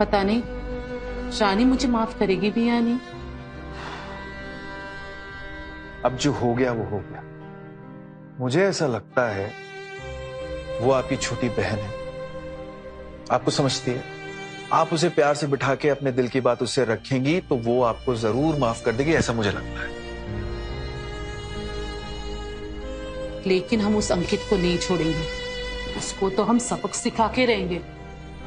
पता नहीं शानी मुझे माफ करेगी भी या नहीं। अब जो हो गया वो हो गया। मुझे ऐसा लगता है वो आपकी छोटी बहन है, आपको समझती है। आप उसे प्यार से बिठा के अपने दिल की बात उससे रखेंगी तो वो आपको जरूर माफ कर देगी, ऐसा मुझे लगता है। लेकिन हम उस अंकित को नहीं छोड़ेंगे, उसको तो हम सबक सिखा के रहेंगे।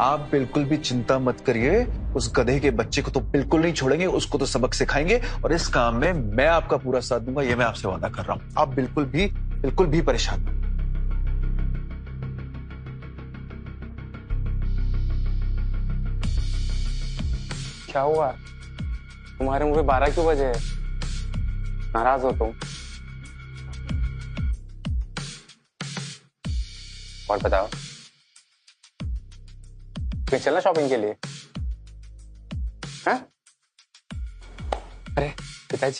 आप बिल्कुल भी चिंता मत करिए, उस गधे के बच्चे को तो बिल्कुल नहीं छोड़ेंगे, उसको तो सबक सिखाएंगे और इस काम में मैं आपका पूरा साथ दूंगा, ये मैं आपसे वादा कर रहा हूं। आप बिल्कुल भी परेशान मत। क्या हुआ? तुम्हारे मुंह पे 12 क्यों बजे है? नाराज हो तुम? और बताओ, कहीं चलना शॉपिंग के लिए? हाँ? अरे पिताजी।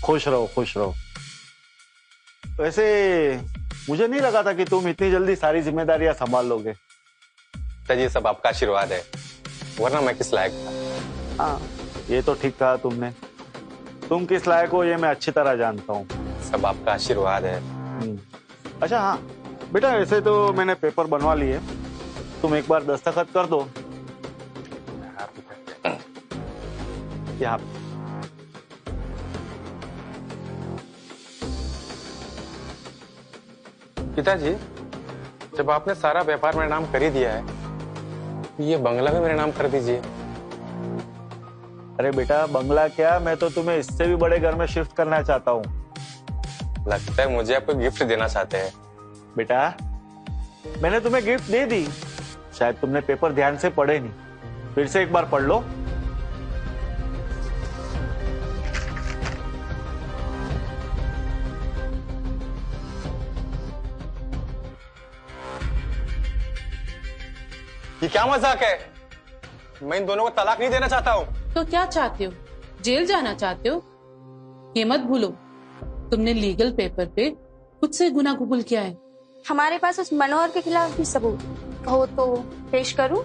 खुश रहो खुश रहो। वैसे मुझे नहीं लगा था कि तुम इतनी जल्दी सारी जिम्मेदारियां संभाल लोगे। पिताजी सब आपका आशीर्वाद है, वरना मैं किस लायक था। हाँ, ये तो ठीक कहा तुमने। तुम किस लायक हो ये मैं अच्छी तरह जानता हूँ। सब आपका आशीर्वाद है। अच्छा हाँ बेटा, वैसे तो मैंने पेपर बनवा लिए, तुम एक बार दस्तखत कर दो यहाँ पे। पिताजी, जब आपने सारा व्यापार मेरे नाम कर ही दिया है, ये बंगला भी मेरे नाम कर दीजिए। अरे बेटा बंगला क्या, मैं तो तुम्हें इससे भी बड़े घर में शिफ्ट करना चाहता हूँ। लगता है मुझे आपको गिफ्ट देना चाहते हैं। बेटा मैंने तुम्हें गिफ्ट दे दी, शायद तुमने पेपर ध्यान से पढ़े नहीं, फिर से एक बार पढ़ लो। ये क्या मजाक है? मैं इन दोनों को तलाक नहीं देना चाहता हूँ। तो क्या चाहते हो, जेल जाना चाहते हो? ये मत भूलो तुमने लीगल पेपर पे खुद से गुनाह कबूल किया है। हमारे पास उस मनोहर के खिलाफ भी सबूत हो तो पेश करूं?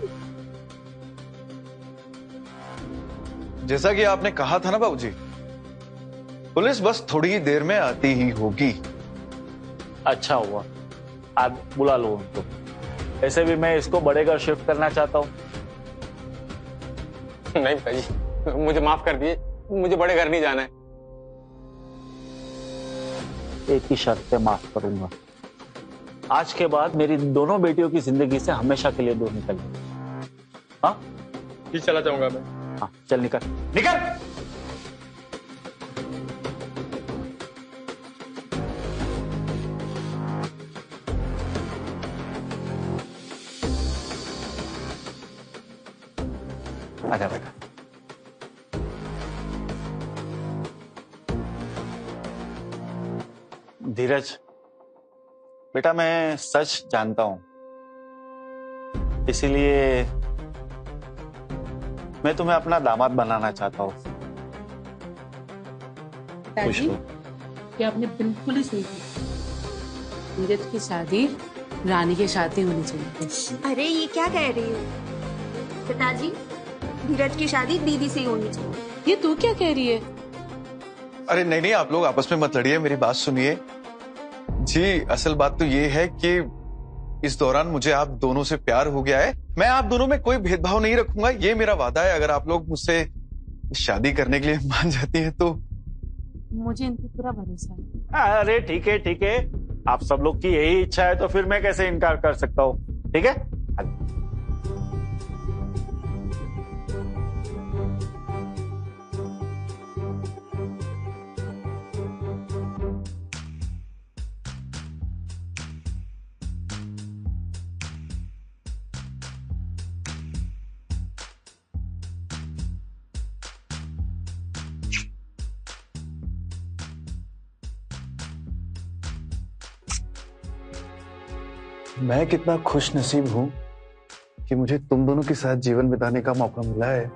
जैसा कि आपने कहा था ना बाबूजी, पुलिस बस थोड़ी ही देर में आती ही होगी। अच्छा हुआ, आज बुला लो उनको। ऐसे भी मैं इसको बड़े घर शिफ्ट करना चाहता हूँ। नहीं पिताजी, मुझे माफ कर दिए, मुझे बड़े घर नहीं जाना है। एक ही शर्त पे माफ करूंगा, आज के बाद मेरी दोनों बेटियों की जिंदगी से हमेशा के लिए दूर निकल गई। हाँ जी चला जाऊंगा मैं। हाँ चल निकल निकल। आजा बेटा। धीरज बेटा, मैं सच जानता हूं, इसीलिए मैं तुम्हें अपना दामाद बनाना चाहता हूं। पिताजी, ये आपने बिल्कुल ही सही किया। नीरज की शादी रानी के साथ ही होनी चाहिए। अरे ये क्या कह रही हो पिताजी? धीरज की शादी दीदी से ही होनी चाहिए। ये तू क्या कह रही है? अरे नहीं नहीं, आप लोग आपस में मत लड़िए, मेरी बात सुनिए जी। असल बात तो ये है कि इस दौरान मुझे आप दोनों से प्यार हो गया है। मैं आप दोनों में कोई भेदभाव नहीं रखूंगा, ये मेरा वादा है। अगर आप लोग मुझसे शादी करने के लिए मान जाती हैं तो मुझे इन पे पूरा भरोसा है। अरे ठीक है, आप सब लोग की यही इच्छा है तो फिर मैं कैसे इनकार कर सकता हूँ। ठीक है, मैं कितना खुश नसीब हूं कि मुझे तुम दोनों के साथ जीवन बिताने का मौका मिला है।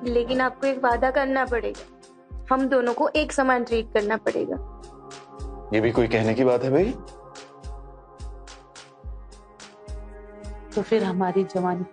लेकिन आपको एक वादा करना पड़ेगा, हम दोनों को एक समान ट्रीट करना पड़ेगा। ये भी कोई कहने की बात है भाई? तो फिर हमारी जवानी